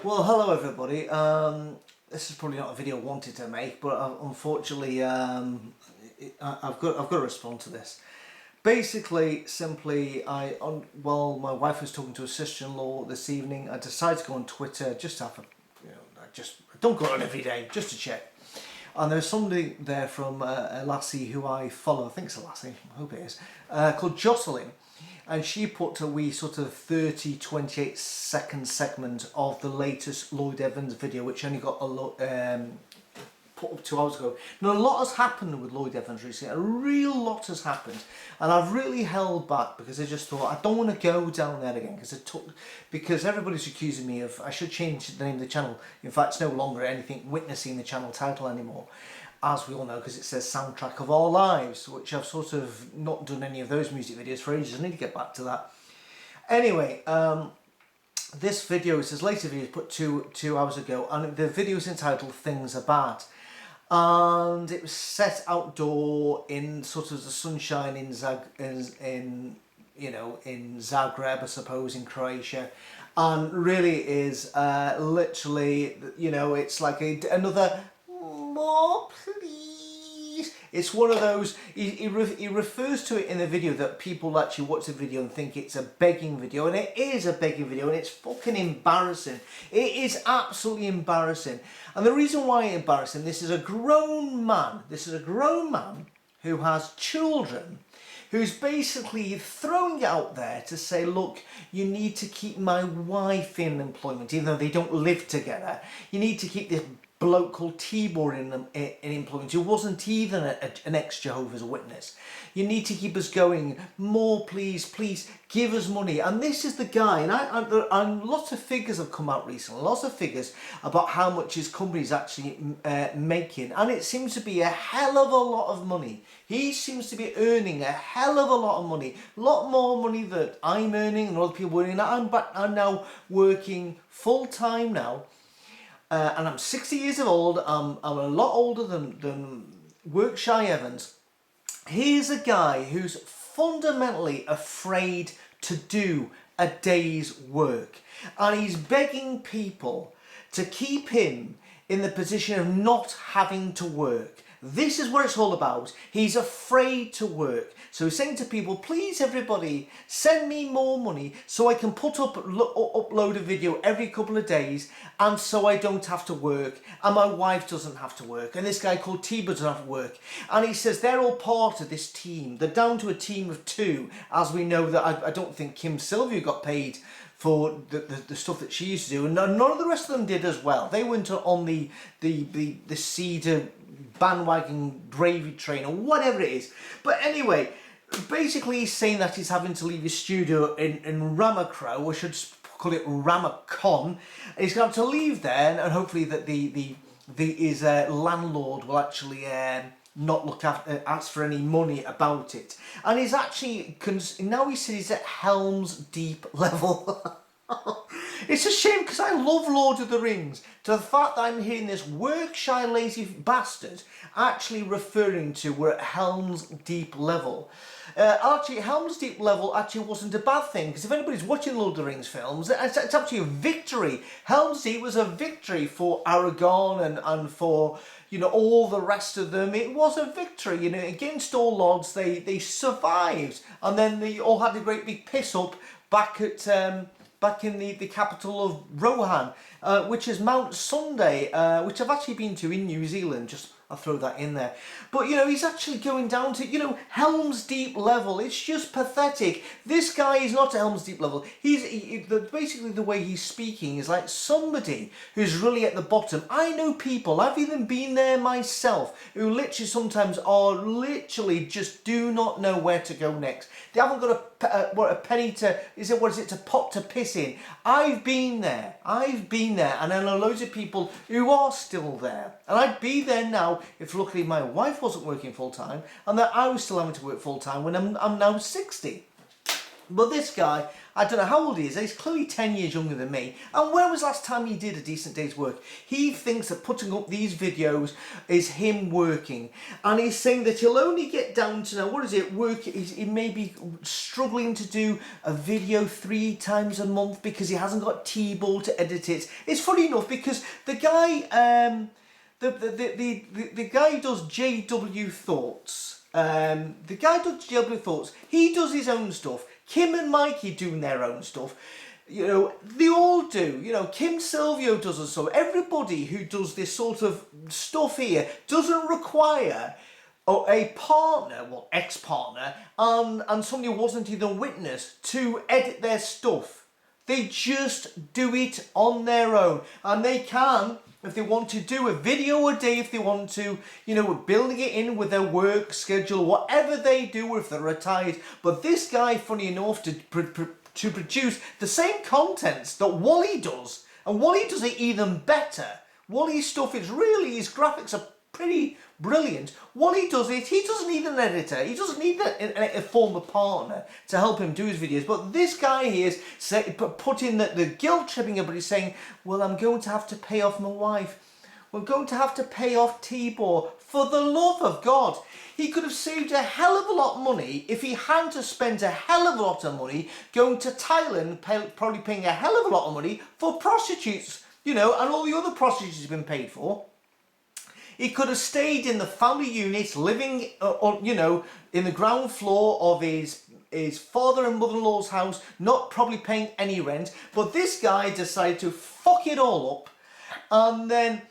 Well, hello everybody. This is probably not a video I wanted to make, but unfortunately, I've got to respond to this. Basically, simply, while my wife was talking to her sister-in-law this evening, I decided to go on Twitter just to have I don't go on every day just to check. And there's somebody there from a lassie who I follow, I think it's a lassie, I hope it is, called Jocelyn. And she put a wee sort of 28 second segment of the latest Lloyd Evans video, which only got put up 2 hours ago. Now, a lot has happened with Lloyd Evans recently. A real lot has happened. And I've really held back because I just thought, I don't want to go down there again. Because everybody's accusing me of, I should change the name of the channel. In fact, it's no longer anything witnessing the channel title anymore. As we all know, because it says Soundtrack of Our Lives, which I've sort of not done any of those music videos for ages. I need to get back to that. Anyway, this video, it's his latest video, put two hours ago, and the video is entitled Things Are Bad. And it was set outdoor in sort of the sunshine in Zagreb, I suppose, in Croatia. And really is literally, it's like another more please. It's one of those, he refers to it in the video that people actually watch the video and think it's a begging video, and it is a begging video, and it's fucking embarrassing. It is absolutely embarrassing. And the reason why it's embarrassing, this is a grown man who has children, who's basically throwing it out there to say, look, you need to keep my wife in employment, even though they don't live together. You need to keep this bloke called Tibor in employment, who wasn't even an ex-Jehovah's Witness. You need to keep us going. More, please give us money. And this is the guy, and lots of figures have come out recently, lots of figures about how much his company's actually making, and it seems to be a hell of a lot of money. He seems to be earning a hell of a lot of money, a lot more money that I'm earning and other people are earning. I'm now working full-time now. And I'm 60 years old. I'm a lot older than Worst Lloyd Evans. Here's a guy who's fundamentally afraid to do a day's work, and he's begging people to keep him in the position of not having to work. This is what it's all about. He's afraid to work. So he's saying to people, please everybody, send me more money so I can upload a video every couple of days, and so I don't have to work, and my wife doesn't have to work, and this guy called Tibor doesn't have to work. And he says they're all part of this team. They're down to a team of 2, as we know that I don't think Kim Sylvia got paid for the stuff that she used to do, and none of the rest of them did as well. They went on the Cedar bandwagon gravy train or whatever it is. But anyway, basically he's saying that he's having to leave his studio in Ramacro, or should call it Ramacon. He's going to have to leave there, and hopefully that his landlord will actually not ask for any money about it. And he's actually, now he says he's at Helm's Deep level. It's a shame, because I love Lord of the Rings. To the fact that I'm hearing this Workshire lazy bastard actually referring to we're at Helm's Deep level. Actually, Helm's Deep level actually wasn't a bad thing, because if anybody's watching Lord of the Rings films, it's actually a victory. Helm's Deep was a victory for Aragorn and for, all the rest of them. It was a victory, against all odds. They survived, and then they all had a great big piss up back in the capital of Rohan, which is Mount Sunday, which I've actually been to in New Zealand. I'll throw that in there. But, he's actually going down to, Helm's Deep level. It's just pathetic. This guy is not at Helm's Deep level. Basically the way he's speaking is like somebody who's really at the bottom. I know people, I've even been there myself, who literally sometimes just do not know where to go next. They haven't got a penny to pot to piss in. I've been there, and I know loads of people who are still there. And I'd be there now if luckily my wife wasn't working full-time, and that I was still having to work full-time when I'm now 60. But this guy, I don't know how old he is. He's clearly 10 years younger than me. And when was the last time he did a decent day's work? He thinks that putting up these videos is him working. And he's saying that he'll only get down to now, what is it, work, he may be struggling to do a video 3 times a month because he hasn't got T-Ball to edit it. It's funny enough because the guy, the guy who does JW Thoughts, the guy who does JW Thoughts, he does his own stuff. Kim and Mikey doing their own stuff. You know, they all do. You know, Kim Silvio does it. So everybody who does this sort of stuff here doesn't require a partner, well, ex-partner, and somebody who wasn't even a witness to edit their stuff. They just do it on their own. And they can, if they want to, do a video a day, if they want to, you know, building it in with their work schedule, whatever they do, if they're retired. But this guy, funny enough, to produce the same contents that Wally does, and Wally does it even better. Wally's stuff is really, his graphics are pretty brilliant. Wally does it, he doesn't need an editor, he doesn't need a former partner to help him do his videos. But this guy here is put in the guilt tripping, but he's saying, well, I'm going to have to pay off my wife. We're going to have to pay off T-Ball. For the love of God. He could have saved a hell of a lot of money if he hadn't to spend a hell of a lot of money going to Thailand, probably paying a hell of a lot of money for prostitutes, you know, and all the other prostitutes he's been paid for. He could have stayed in the family unit, living, you know, in the ground floor of his father and mother-in-law's house, not probably paying any rent. But this guy decided to fuck it all up and then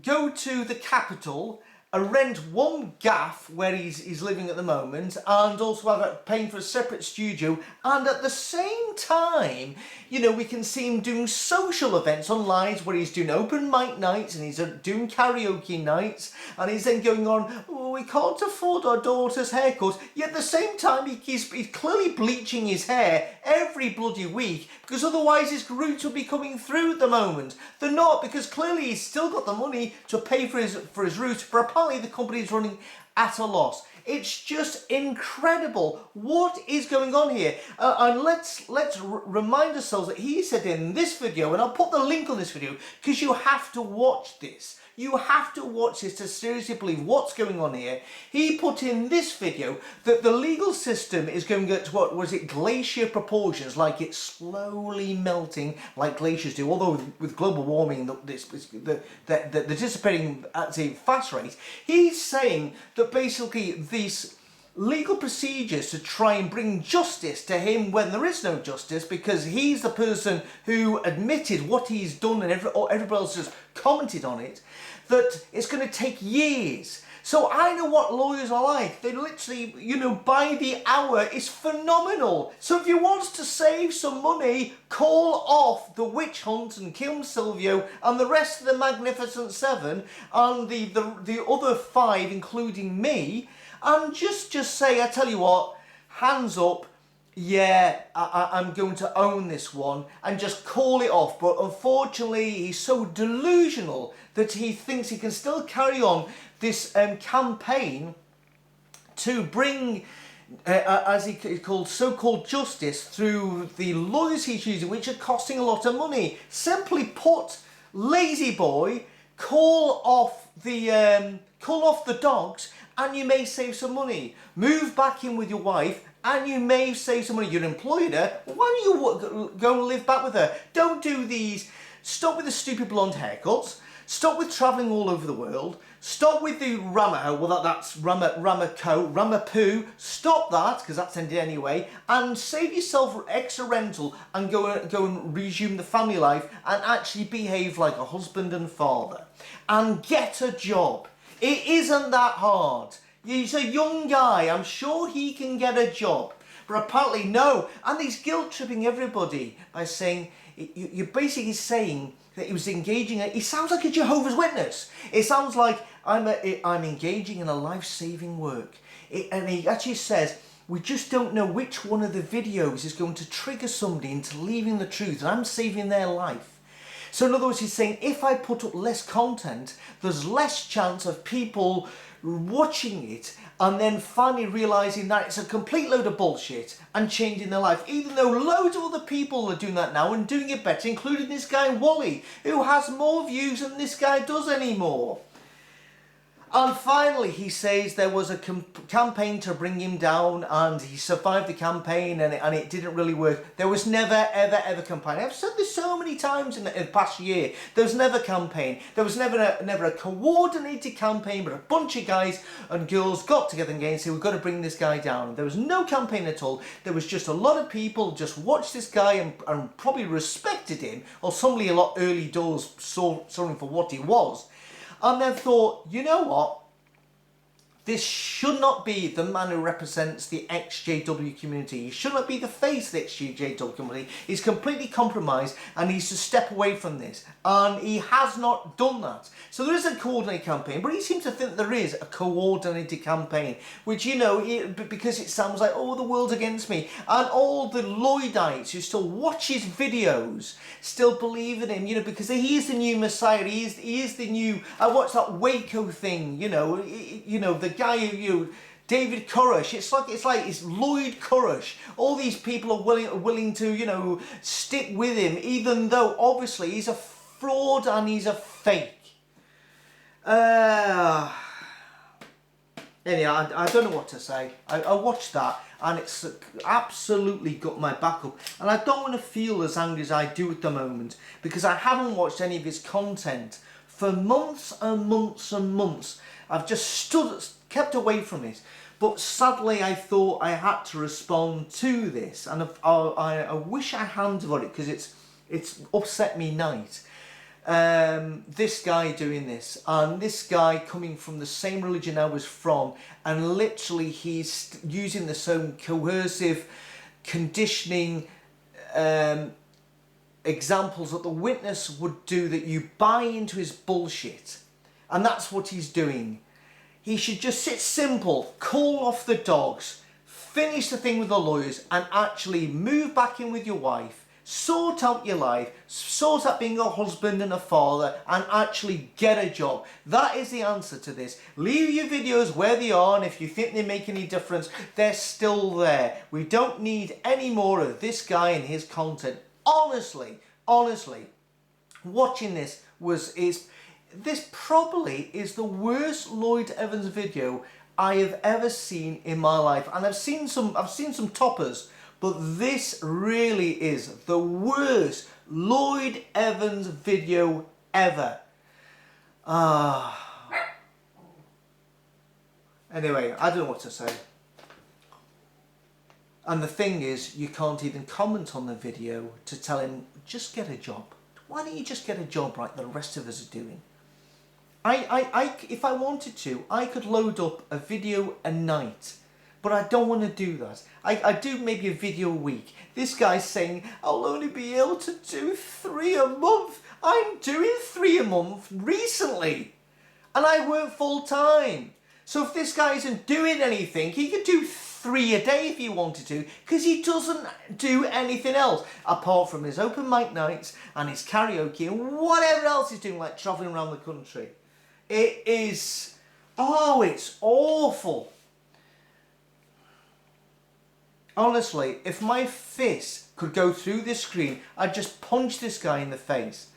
go to the capital, rent one gaff where he's living at the moment, and also paying for a separate studio. And at the same time, you know, we can see him doing social events online where he's doing open mic nights and he's doing karaoke nights, and he's then going on, oh, we can't afford our daughter's haircut. Yet at the same time, he's clearly bleaching his hair every bloody week, because otherwise his roots would be coming through at the moment. They're not, because clearly he's still got the money to pay for his roots, but apparently the company's running at a loss. It's just incredible. What is going on here? And let's remind ourselves that he said in this video, and I'll put the link on this video, because you have to watch this. You have to watch this to seriously believe what's going on here. He put in this video that the legal system is going to what was it, glacier proportions, like it's slowly melting like glaciers do. Although with global warming, they're dissipating at a fast rate. He's saying that basically these legal procedures to try and bring justice to him when there is no justice, because he's the person who admitted what he's done and everybody else has commented on it, that it's going to take years. So I know what lawyers are like. They literally, you know, by the hour. It's phenomenal. So if you want to save some money, call off the witch hunt and Kim Silvio and the rest of the Magnificent Seven and the other 5, including me, and just say, I tell you what, hands up, yeah, I'm going to own this one, and just call it off. But unfortunately, he's so delusional that he thinks he can still carry on this campaign to bring, as he called, so-called justice through the lawyers he's using, which are costing a lot of money. Simply put, lazy boy, call off the dogs, and you may save some money. Move back in with your wife, and you may save some money. You're employed her. Why don't you go and live back with her? Don't do these. Stop with the stupid blonde haircuts. Stop with travelling all over the world. Stop with the Ramaho. Well, that's Ramapoo. Stop that, because that's ended anyway. And save yourself extra rental and go and resume the family life and actually behave like a husband and father. And get a job. It isn't that hard. He's a young guy. I'm sure he can get a job. But apparently no. And he's guilt-tripping everybody by saying, you're basically saying that he was engaging, he sounds like a Jehovah's Witness. It sounds like I'm engaging in a life-saving work. And he actually says, we just don't know which one of the videos is going to trigger somebody into leaving the truth, and I'm saving their life. So in other words, he's saying if I put up less content, there's less chance of people watching it and then finally realising that it's a complete load of bullshit and changing their life. Even though loads of other people are doing that now and doing it better, including this guy Wally, who has more views than this guy does anymore. And finally, he says there was a campaign to bring him down, and he survived the campaign, and it didn't really work. There was never, ever, ever campaign. I've said this so many times in the past year. There was never campaign. There was never a coordinated campaign, but a bunch of guys and girls got together and said, we've got to bring this guy down. There was no campaign at all. There was just a lot of people just watched this guy and probably respected him, or somebody a lot early doors saw him for what he was. And then thought, you know what? This should not be the man who represents the XJW community. He should not be the face of the XJW community. He's completely compromised and he needs to step away from this. And he has not done that. So there is a coordinated campaign, but he seems to think there is a coordinated campaign, which, you know, because it sounds like, oh, the world's against me. And all the Lloydites who still watch his videos still believe in him, you know, because he is the new Messiah. He is the new, I watched that Waco thing, you know, the guy who, David Koresh, it's like it's Lloyd Koresh. All these people are willing to, you know, stick with him, even though obviously he's a fraud and he's a fake. Anyway, I don't know what to say. I watched that and it's absolutely got my back up. And I don't want to feel as angry as I do at the moment because I haven't watched any of his content for months and months and months. I've just kept away from it. But sadly, I thought I had to respond to this. And I wish I hadn't done it because it's upset me night. This guy doing this, and this guy coming from the same religion I was from, and literally he's using the same coercive conditioning examples that the witness would do, that you buy into his bullshit. And that's what he's doing. He should just sit simple, call off the dogs, finish the thing with the lawyers, and actually move back in with your wife, sort out your life, sort out being a husband and a father, and actually get a job. That is the answer to this. Leave your videos where they are, and if you think they make any difference, they're still there. We don't need any more of this guy and his content. Honestly, watching this this probably is the worst Lloyd Evans video I have ever seen in my life. And I've seen some toppers, but this really is the worst Lloyd Evans video ever. Anyway, I don't know what to say. And the thing is, you can't even comment on the video to tell him, just get a job. Why don't you just get a job like the rest of us are doing? If I wanted to, I could load up a video a night, but I don't want to do that. I do maybe a video a week. This guy's saying, I'll only be able to do 3 a month. I'm doing 3 a month recently, and I work full time. So if this guy isn't doing anything, he could do 3 a day if he wanted to, because he doesn't do anything else apart from his open mic nights and his karaoke and whatever else he's doing, like travelling around the country. It is, it's awful. Honestly, if my fist could go through this screen, I'd just punch this guy in the face.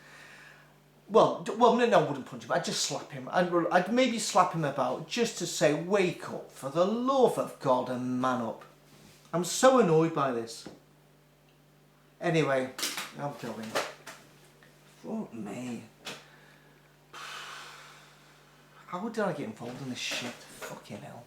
No, I wouldn't punch him. I'd just slap him. I'd maybe slap him about just to say, wake up, for the love of God, and man up. I'm so annoyed by this. Anyway, I'm going. Fuck me. How did I get involved in this shit? Fucking hell.